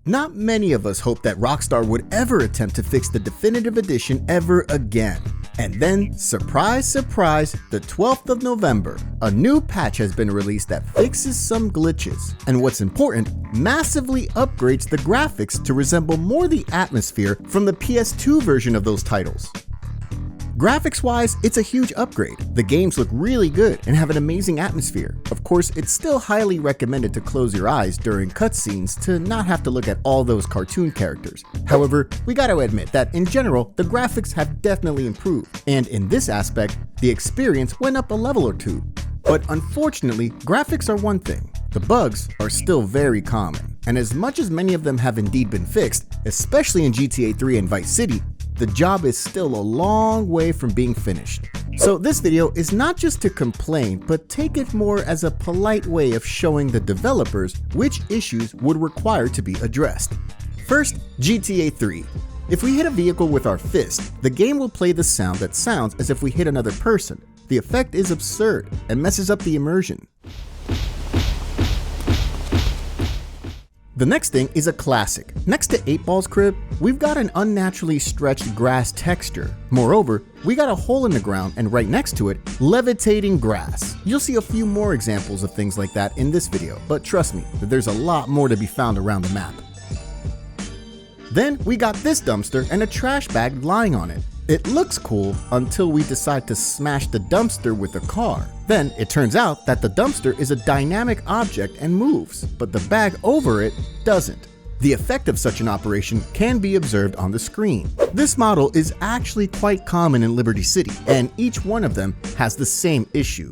Not many of us hoped that Rockstar would ever attempt to fix the definitive edition ever again. And then, surprise, surprise, the 12th of November, a new patch has been released that fixes some glitches, and what's important, massively upgrades the graphics to resemble more the atmosphere from the PS2 version of those titles. Graphics-wise, it's a huge upgrade. The games look really good and have an amazing atmosphere. Of course, it's still highly recommended to close your eyes during cutscenes to not have to look at all those cartoon characters. However, we gotta admit that in general, the graphics have definitely improved, and in this aspect, the experience went up a level or two. But unfortunately, graphics are one thing. The bugs are still very common, and as much as many of them have indeed been fixed, especially in GTA 3 and Vice City, the job is still a long way from being finished. So this video is not just to complain, but take it more as a polite way of showing the developers which issues would require to be addressed. First, GTA 3. If we hit a vehicle with our fist, the game will play the sound that sounds as if we hit another person. The effect is absurd and messes up the immersion. The next thing is a classic. Next to 8Ball's crib, we've got an unnaturally stretched grass texture. Moreover, we got a hole in the ground and right next to it, levitating grass. You'll see a few more examples of things like that in this video, but trust me, that there's a lot more to be found around the map. Then we got this dumpster and a trash bag lying on it. It looks cool until we decide to smash the dumpster with a car. Then it turns out that the dumpster is a dynamic object and moves, but the bag over it doesn't. The effect of such an operation can be observed on the screen. This model is actually quite common in Liberty City, and each one of them has the same issue.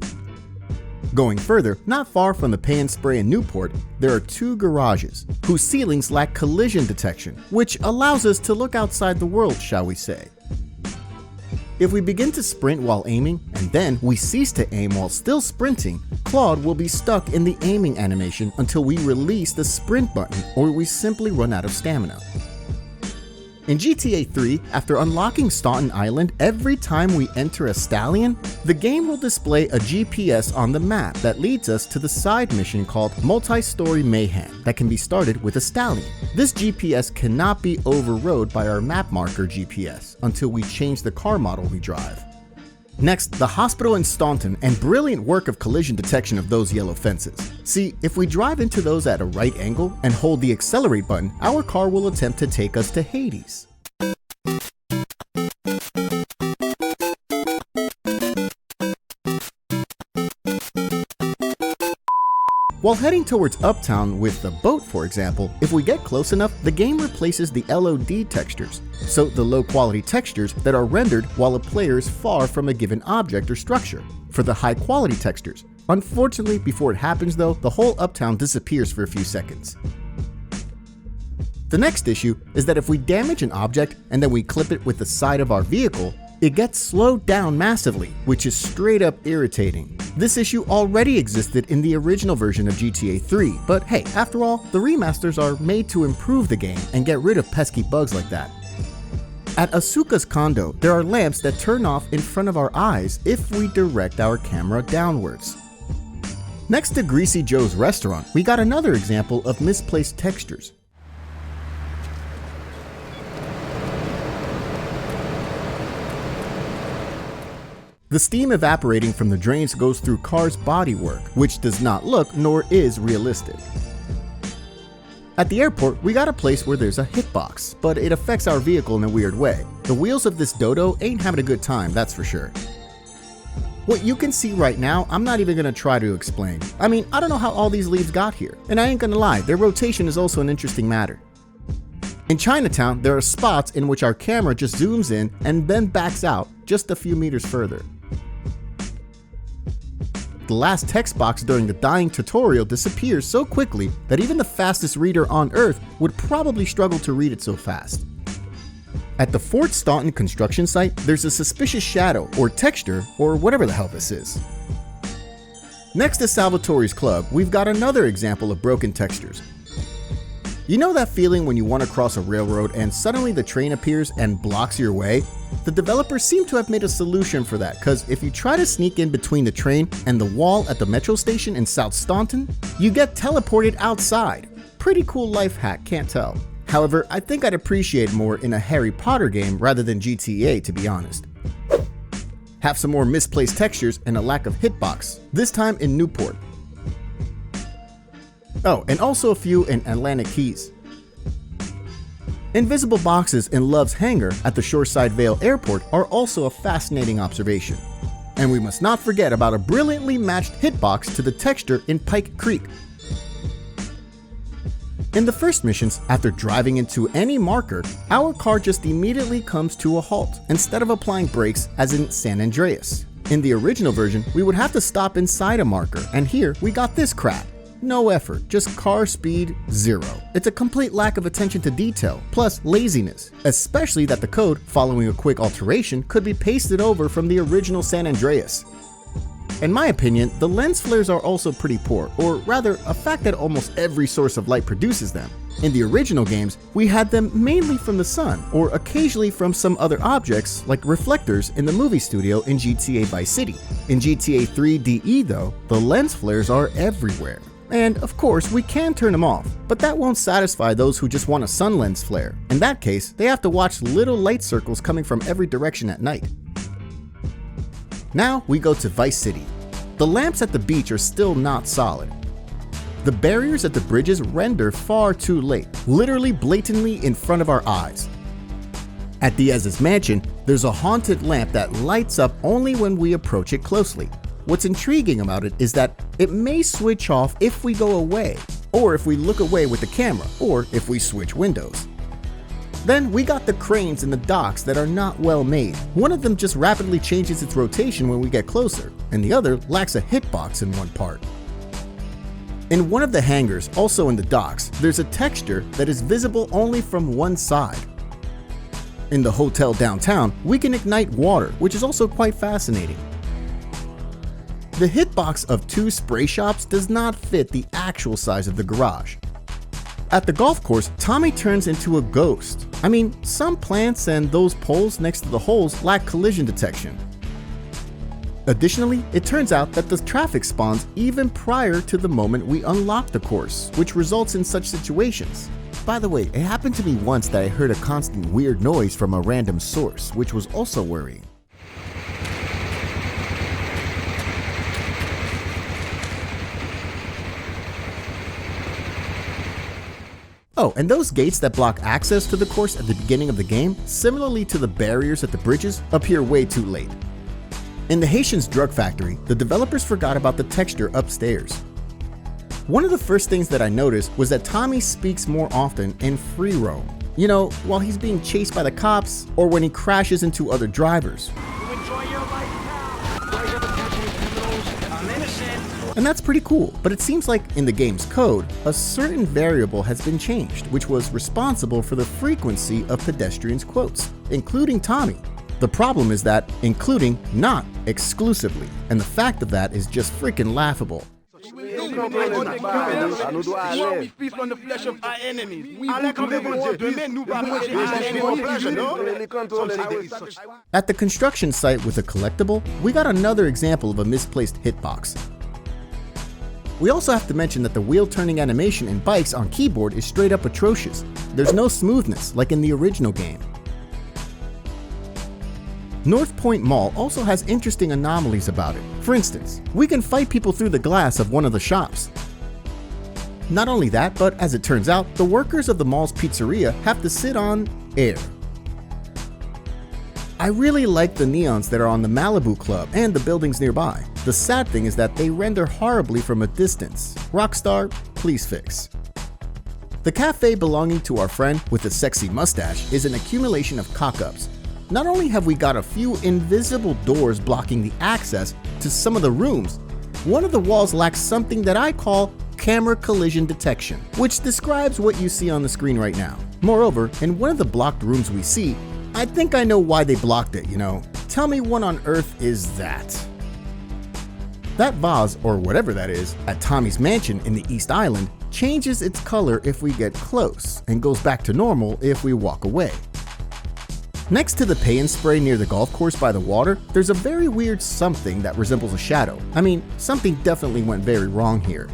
Going further, not far from the Pay and Spray in Newport, there are two garages, whose ceilings lack collision detection, which allows us to look outside the world, shall we say. If we begin to sprint while aiming, and then we cease to aim while still sprinting, Claude will be stuck in the aiming animation until we release the sprint button or we simply run out of stamina. In GTA 3, after unlocking Staunton Island, every time we enter a stallion, the game will display a GPS on the map that leads us to the side mission called Multi-Story Mayhem that can be started with a stallion. This GPS cannot be overrode by our map marker GPS until we change the car model we drive. Next, the hospital in Staunton and brilliant work of collision detection of those yellow fences. See, if we drive into those at a right angle and hold the accelerate button, our car will attempt to take us to Hades. While heading towards Uptown with the boat, for example, if we get close enough, the game replaces the LOD textures, so the low quality textures that are rendered while a player is far from a given object or structure, for the high quality textures. Unfortunately, before it happens though, the whole Uptown disappears for a few seconds. The next issue is that if we damage an object and then we clip it with the side of our vehicle, it gets slowed down massively, which is straight up irritating. This issue already existed in the original version of GTA 3, but hey, after all, the remasters are made to improve the game and get rid of pesky bugs like that. At Asuka's condo, there are lamps that turn off in front of our eyes if we direct our camera downwards. Next to Greasy Joe's restaurant, we got another example of misplaced textures. The steam evaporating from the drains goes through cars' bodywork, which does not look nor is realistic. At the airport, we got a place where there's a hitbox, but it affects our vehicle in a weird way. The wheels of this dodo ain't having a good time, that's for sure. What you can see right now, I'm not even gonna try to explain. I mean, I don't know how all these leaves got here, and I ain't gonna lie, their rotation is also an interesting matter. In Chinatown, there are spots in which our camera just zooms in and then backs out just a few meters further. The last text box during the dying tutorial disappears so quickly that even the fastest reader on Earth would probably struggle to read it so fast. At the Fort Staunton construction site, there's a suspicious shadow or texture or whatever the hell this is. Next to Salvatore's Club, we've got another example of broken textures. You know that feeling when you want to cross a railroad and suddenly the train appears and blocks your way? The developers seem to have made a solution for that, because if you try to sneak in between the train and the wall at the metro station in South Staunton, you get teleported outside. pretty cool life hack, can't tell. However, I think I'd appreciate more in a Harry Potter game rather than GTA, to be honest. Have some more misplaced textures and a lack of hitbox, this time in Newport. Oh, and also a few in Atlantic Keys. Invisible boxes in Love's hangar at the Shoreside Vale Airport are also a fascinating observation. And we must not forget about a brilliantly matched hitbox to the texture in Pike Creek. In the first missions, after driving into any marker, our car just immediately comes to a halt, instead of applying brakes as in San Andreas. In the original version, we would have to stop inside a marker, and here we got this crap. No effort, just car speed 0. It's a complete lack of attention to detail, plus laziness, especially that the code, following a quick alteration, could be pasted over from the original San Andreas. In my opinion, the lens flares are also pretty poor, or rather, a fact that almost every source of light produces them. In the original games, we had them mainly from the sun, or occasionally from some other objects like reflectors in the movie studio in GTA Vice City. In GTA 3 DE though, the lens flares are everywhere. And of course, we can turn them off, but that won't satisfy those who just want a sun lens flare. In that case, they have to watch little light circles coming from every direction at night. Now we go to Vice City. The lamps at the beach are still not solid. The barriers at the bridges render far too late, literally blatantly in front of our eyes. At Diaz's mansion, there's a haunted lamp that lights up only when we approach it closely. What's intriguing about it is that it may switch off if we go away, or if we look away with the camera, or if we switch windows. Then we got the cranes in the docks that are not well made. One of them just rapidly changes its rotation when we get closer, and the other lacks a hitbox in one part. In one of the hangars, also in the docks, there's a texture that is visible only from one side. In the hotel downtown, we can ignite water, which is also quite fascinating. The hitbox of 2 spray shops does not fit the actual size of the garage. At the golf course, Tommy turns into a ghost. I mean, some plants and those poles next to the holes lack collision detection. Additionally, it turns out that the traffic spawns even prior to the moment we unlock the course, which results in such situations. By the way, it happened to me once that I heard a constant weird noise from a random source, which was also worrying. Oh, and those gates that block access to the course at the beginning of the game, similarly to the barriers at the bridges, appear way too late. In the Haitian's drug factory, the developers forgot about the texture upstairs. One of the first things that I noticed was that Tommy speaks more often in free roam. You know, while he's being chased by the cops, or when he crashes into other drivers. And that's pretty cool, but it seems like in the game's code, a certain variable has been changed, which was responsible for the frequency of pedestrians' quotes, including Tommy. The problem is that including, not exclusively, and the fact of that is just freaking laughable. At the construction site with a collectible, we got another example of a misplaced hitbox. We also have to mention that the wheel-turning animation in bikes on keyboard is straight up atrocious. There's no smoothness like in the original game. North Point Mall also has interesting anomalies about it. For instance, we can fight people through the glass of one of the shops. Not only that, but as it turns out, the workers of the mall's pizzeria have to sit on air. I really like the neons that are on the Malibu Club and the buildings nearby. The sad thing is that they render horribly from a distance. Rockstar, please fix. The cafe belonging to our friend with the sexy mustache is an accumulation of cock-ups. Not only have we got a few invisible doors blocking the access to some of the rooms, one of the walls lacks something that I call camera collision detection, which describes what you see on the screen right now. Moreover, in one of the blocked rooms we see, I think I know why they blocked it, you know. Tell me what on earth is that? That vase, or whatever that is, at Tommy's mansion in the East Island, changes its color if we get close, and goes back to normal if we walk away. Next to the pay and spray near the golf course by the water, there's a very weird something that resembles a shadow. I mean, something definitely went very wrong here.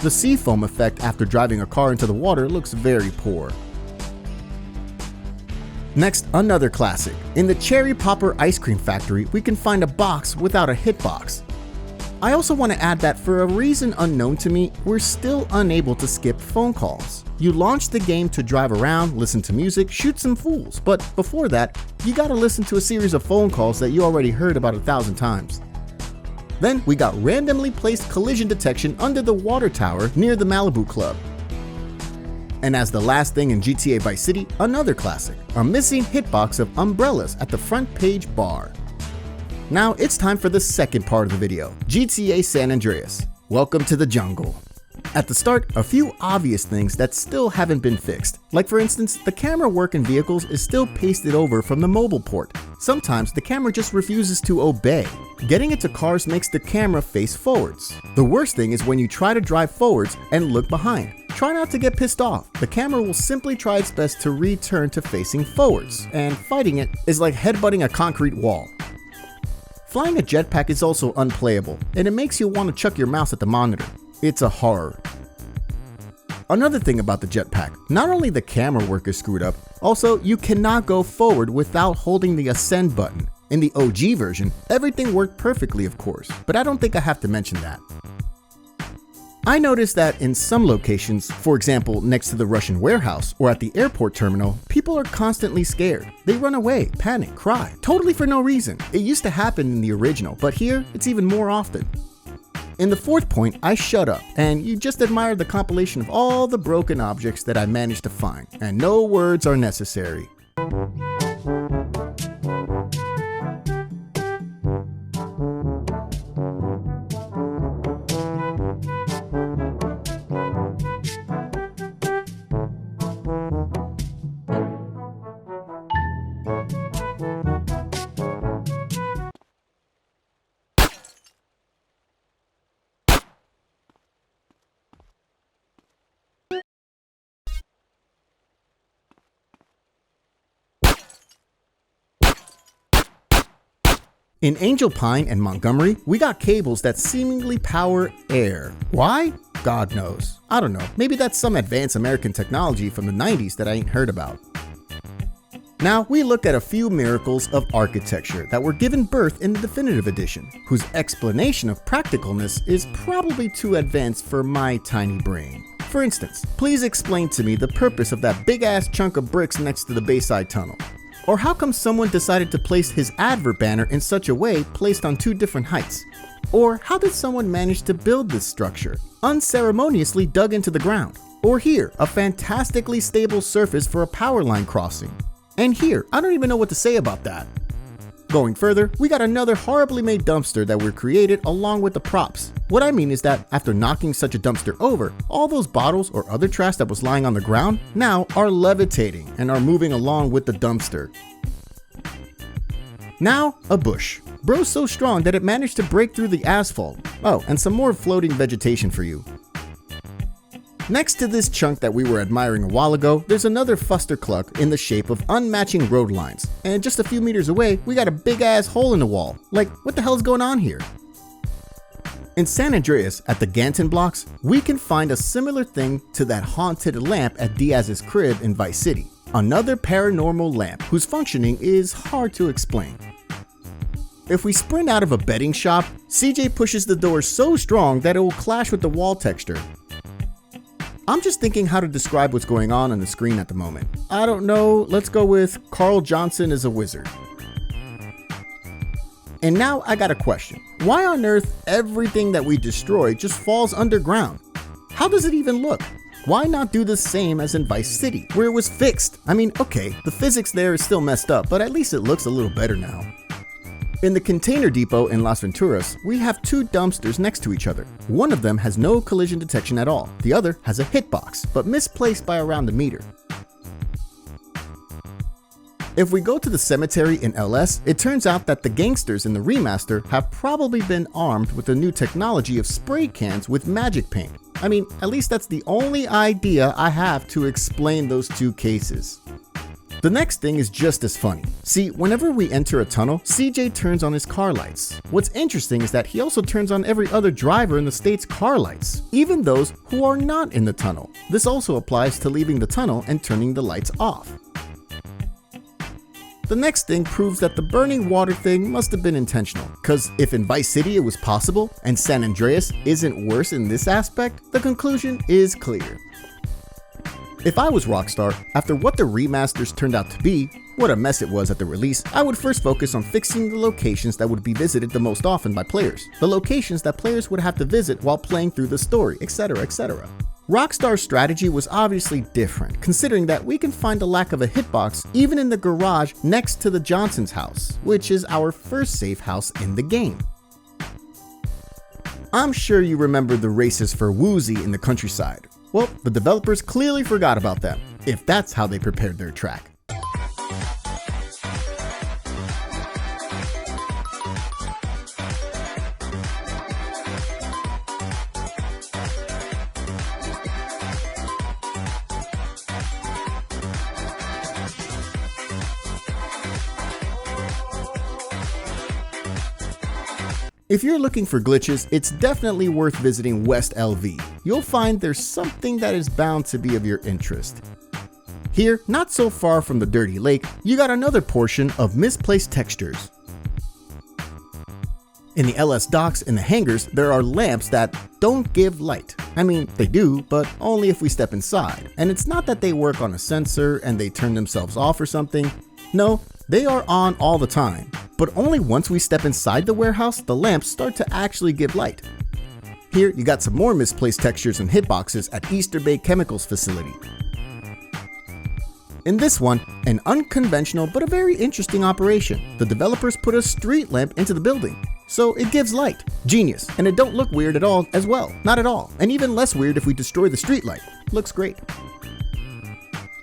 The seafoam effect after driving a car into the water looks very poor. Next, another classic. In the Cherry Popper Ice Cream Factory, we can find a box without a hitbox. I also want to add that for a reason unknown to me, we're still unable to skip phone calls. You launch the game to drive around, listen to music, shoot some fools, but before that, you gotta listen to a series of phone calls that you already heard about 1,000 times. Then we got randomly placed collision detection under the water tower near the Malibu Club. And as the last thing in GTA Vice City, another classic, a missing hitbox of umbrellas at the front page bar. Now it's time for the second part of the video, GTA San Andreas. Welcome to the jungle. At the start, a few obvious things that still haven't been fixed. Like for instance, the camera work in vehicles is still pasted over from the mobile port. Sometimes the camera just refuses to obey. Getting into cars makes the camera face forwards. The worst thing is when you try to drive forwards and look behind. Try not to get pissed off. The camera will simply try its best to return to facing forwards, and fighting it is like headbutting a concrete wall. Flying a jetpack is also unplayable, and it makes you want to chuck your mouse at the monitor. It's a horror. Another thing about the jetpack, not only the camera work is screwed up, also you cannot go forward without holding the ascend button. In the OG version, everything worked perfectly of course, but I don't think I have to mention that. I noticed that in some locations, for example next to the Russian warehouse or at the airport terminal, people are constantly scared. They run away, panic, cry, totally for no reason. It used to happen in the original, but here it's even more often. In the fourth point, I shut up, and you just admired the compilation of all the broken objects that I managed to find, and no words are necessary. In Angel Pine and Montgomery, we got cables that seemingly power air. Why? God knows. I don't know, maybe that's some advanced American technology from the 90s that I ain't heard about. Now we look at a few miracles of architecture that were given birth in the Definitive Edition, whose explanation of practicalness is probably too advanced for my tiny brain. For instance, please explain to me the purpose of that big ass chunk of bricks next to the Bayside Tunnel. Or how come someone decided to place his advert banner in such a way placed on two different heights? Or how did someone manage to build this structure, unceremoniously dug into the ground? Or here, a fantastically stable surface for a power line crossing. And here, I don't even know what to say about that. Going further, we got another horribly made dumpster that were created along with the props. What I mean is that after knocking such a dumpster over, all those bottles or other trash that was lying on the ground now are levitating and are moving along with the dumpster. Now, a bush. Bro's so strong that it managed to break through the asphalt. Oh, and some more floating vegetation for you. Next to this chunk that we were admiring a while ago, there's another fustercluck in the shape of unmatching road lines. And just a few meters away, we got a big ass hole in the wall. Like, what the hell is going on here? In San Andreas, at the Ganton blocks, we can find a similar thing to that haunted lamp at Diaz's crib in Vice City. Another paranormal lamp whose functioning is hard to explain. If we sprint out of a betting shop, CJ pushes the door so strong that it will clash with the wall texture. I'm just thinking how to describe what's going on the screen at the moment. I don't know, let's go with Carl Johnson is a wizard. And now I got a question. Why on earth everything that we destroy just falls underground? How does it even look? Why not do the same as in Vice City, where it was fixed? I mean, okay, the physics there is still messed up, but at least it looks a little better now. In the container depot in Las Venturas, we have two dumpsters next to each other. One of them has no collision detection at all. The other has a hitbox, but misplaced by around a meter. If we go to the cemetery in LS, it turns out that the gangsters in the remaster have probably been armed with the new technology of spray cans with magic paint. I mean, at least that's the only idea I have to explain those two cases. The next thing is just as funny. See, whenever we enter a tunnel, CJ turns on his car lights. What's interesting is that he also turns on every other driver in the state's car lights, even those who are not in the tunnel. This also applies to leaving the tunnel and turning the lights off. The next thing proves that the burning water thing must have been intentional, because if in Vice City it was possible, and San Andreas isn't worse in this aspect, the conclusion is clear. If I was Rockstar, after what the remasters turned out to be, what a mess it was at the release, I would first focus on fixing the locations that would be visited the most often by players, the locations that players would have to visit while playing through the story, etc, etc. Rockstar's strategy was obviously different, considering that we can find a lack of a hitbox even in the garage next to the Johnson's house, which is our first safe house in the game. I'm sure you remember the races for Woozy in the countryside. Well, the developers clearly forgot about them, if that's how they prepared their track. If you're looking for glitches, it's definitely worth visiting West LV. You'll find there's something that is bound to be of your interest. Here, not so far from the dirty lake, you got another portion of misplaced textures. In the LS docks and the hangars, there are lamps that don't give light. I mean, they do, but only if we step inside. And it's not that they work on a sensor and they turn themselves off or something. No, they are on all the time. But only once we step inside the warehouse, the lamps start to actually give light. Here, you got some more misplaced textures and hitboxes at Easter Bay Chemicals facility. In this one, an unconventional but a very interesting operation. The developers put a street lamp into the building, so it gives light. Genius, and it don't look weird at all as well. Not at all, and even less weird if we destroy the street light. Looks great.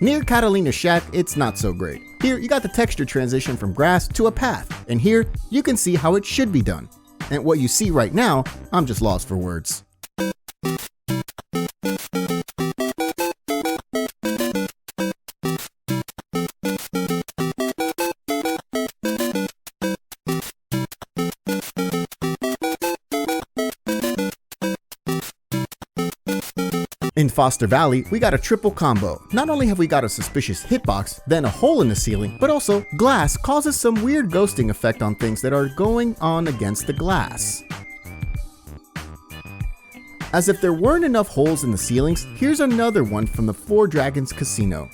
Near Catalina's shack, it's not so great. Here, you got the texture transition from grass to a path, and here, you can see how it should be done. And what you see right now, I'm just lost for words. In Foster Valley, we got a triple combo. Not only have we got a suspicious hitbox, then a hole in the ceiling, but also glass causes some weird ghosting effect on things that are going on against the glass. As if there weren't enough holes in the ceilings, here's another one from the Four Dragons Casino.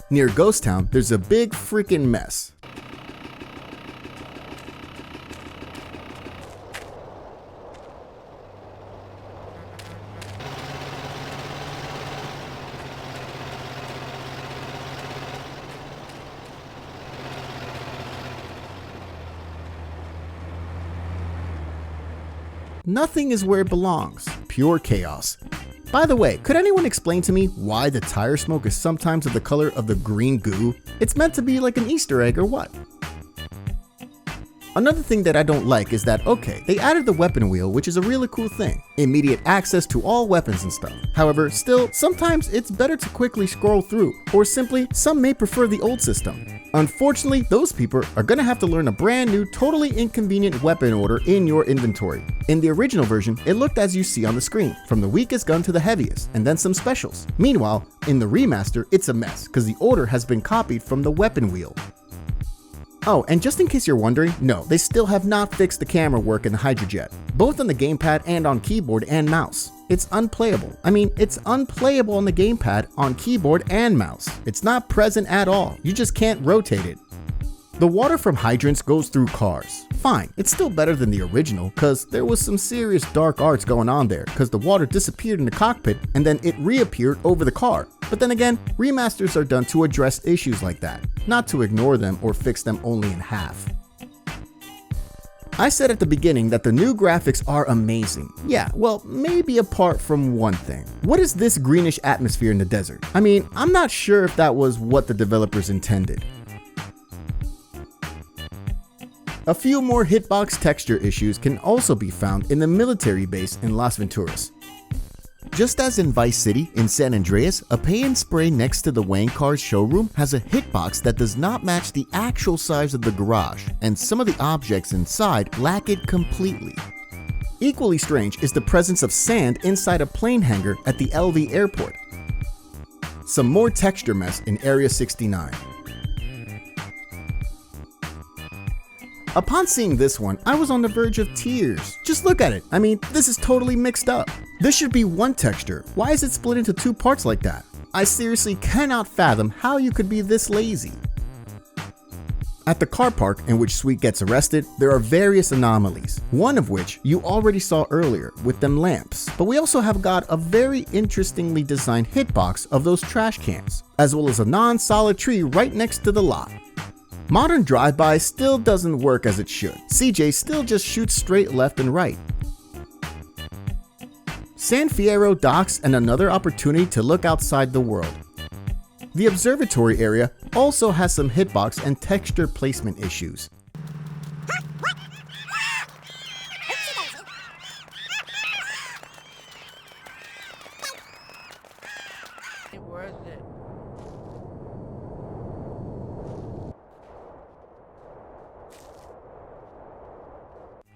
Near Ghost Town, there's a big freaking mess. Nothing is where it belongs. Pure chaos. By the way, could anyone explain to me why the tire smoke is sometimes of the color of the green goo? It's meant to be like an Easter egg or what? Another thing that I don't like is that, okay, they added the weapon wheel, which is a really cool thing. Immediate access to all weapons and stuff. However, still, sometimes it's better to quickly scroll through, or simply, some may prefer the old system. Unfortunately, those people are gonna have to learn a brand new, totally inconvenient weapon order in your inventory. In the original version, it looked as you see on the screen, from the weakest gun to the heaviest, and then some specials. Meanwhile, in the remaster, it's a mess, because the order has been copied from the weapon wheel. Oh, and just in case you're wondering, no, they still have not fixed the camera work in the Hydrojet, both on the gamepad and on keyboard and mouse. It's unplayable. I mean, it's unplayable on the gamepad, on keyboard and mouse. It's not present at all. You just can't rotate it. The water from hydrants goes through cars. Fine, it's still better than the original, cause there was some serious dark arts going on there, cause the water disappeared in the cockpit and then it reappeared over the car. But then again, remasters are done to address issues like that, not to ignore them or fix them only in half. I said at the beginning that the new graphics are amazing. Yeah, well, maybe apart from one thing. What is this greenish atmosphere in the desert? I mean, I'm not sure if that was what the developers intended. A few more hitbox texture issues can also be found in the military base in Las Venturas. Just as in Vice City in San Andreas, a pay and spray next to the Wang Car's showroom has a hitbox that does not match the actual size of the garage, and some of the objects inside lack it completely. Equally strange is the presence of sand inside a plane hangar at the LV airport. Some more texture mess in Area 69. Upon seeing this one, I was on the verge of tears. Just look at it. I mean, this is totally mixed up. This should be one texture. Why is it split into two parts like that? I seriously cannot fathom how you could be this lazy. At the car park in which Sweet gets arrested, there are various anomalies, one of which you already saw earlier with them lamps, but we also have got a very interestingly designed hitbox of those trash cans, as well as a non-solid tree right next to the lot. Modern drive-by still doesn't work as it should. CJ still just shoots straight left and right. San Fierro docks and another opportunity to look outside the world. The observatory area also has some hitbox and texture placement issues.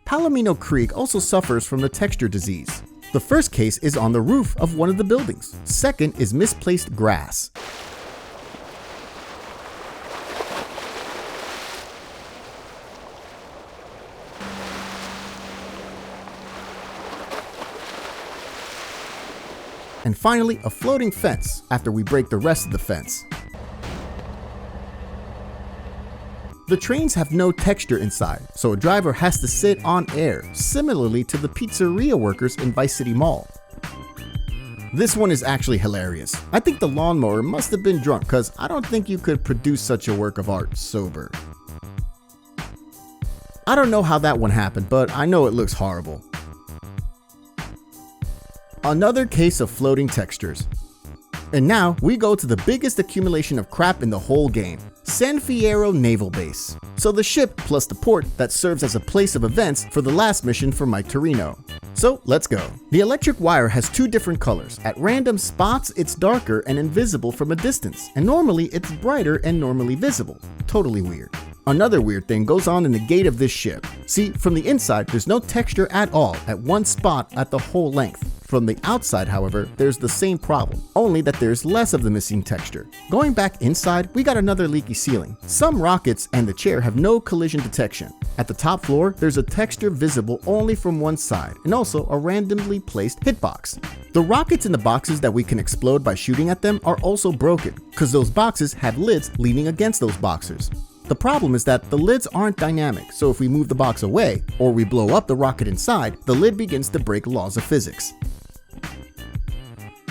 Palomino Creek also suffers from the texture disease. The first case is on the roof of one of the buildings. Second is misplaced grass. And finally, a floating fence after we break the rest of the fence. The trains have no texture inside, so a driver has to sit on air, similarly to the pizzeria workers in Vice City Mall. This one is actually hilarious. I think the lawnmower must have been drunk, cause I don't think you could produce such a work of art sober. I don't know how that one happened, but I know it looks horrible. Another case of floating textures. And now we go to the biggest accumulation of crap in the whole game, San Fierro Naval Base. So the ship plus the port that serves as a place of events for the last mission for Mike Torino. So let's go. The electric wire has two different colors. At random spots it's darker and invisible from a distance, and normally it's brighter and normally visible. Totally weird. Another weird thing goes on in the gate of this ship. See, from the inside there's no texture at all at one spot at the whole length. From the outside, however, there's the same problem, only that there's less of the missing texture. Going back inside, we got another leaky ceiling. Some rockets and the chair have no collision detection. At the top floor, there's a texture visible only from one side, and also a randomly placed hitbox. The rockets in the boxes that we can explode by shooting at them are also broken, because those boxes have lids leaning against those boxes. The problem is that the lids aren't dynamic, so if we move the box away, or we blow up the rocket inside, the lid begins to break laws of physics.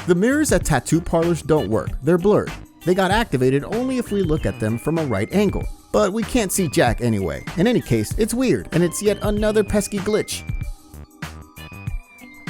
The mirrors at tattoo parlors don't work, they're blurred. They got activated only if we look at them from a right angle, but we can't see Jack anyway. In any case, it's weird, and it's yet another pesky glitch.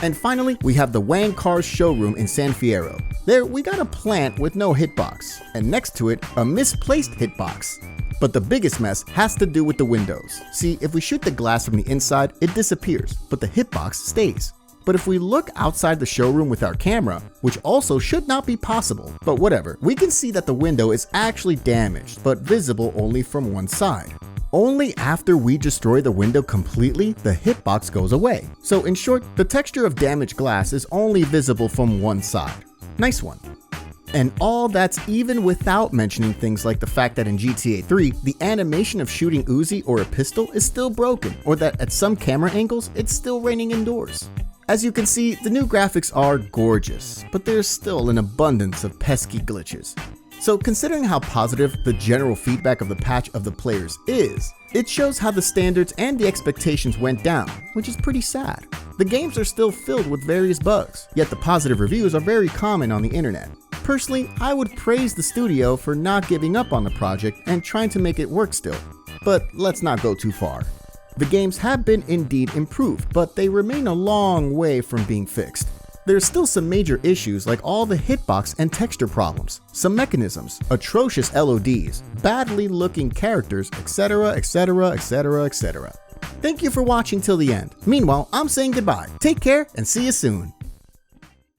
And finally, we have the Wang Car's showroom in San Fierro. There, we got a plant with no hitbox, and next to it, a misplaced hitbox. But the biggest mess has to do with the windows. See, if we shoot the glass from the inside, it disappears, but the hitbox stays. But if we look outside the showroom with our camera, which also should not be possible, but whatever, we can see that the window is actually damaged, but visible only from one side. Only after we destroy the window completely, the hitbox goes away. So in short, the texture of damaged glass is only visible from one side. Nice one. And all that's even without mentioning things like the fact that in GTA 3, the animation of shooting Uzi or a pistol is still broken, or that at some camera angles, it's still raining indoors. As you can see, the new graphics are gorgeous, but there's still an abundance of pesky glitches. So considering how positive the general feedback of the patch of the players is, it shows how the standards and the expectations went down, which is pretty sad. The games are still filled with various bugs, yet the positive reviews are very common on the internet. Personally, I would praise the studio for not giving up on the project and trying to make it work still, but let's not go too far. The games have been indeed improved, but they remain a long way from being fixed. There's still some major issues like all the hitbox and texture problems, some mechanisms, atrocious LODs, badly looking characters, etc, etc, etc, etc. Thank you for watching till the end. Meanwhile, I'm saying goodbye. Take care and see you soon.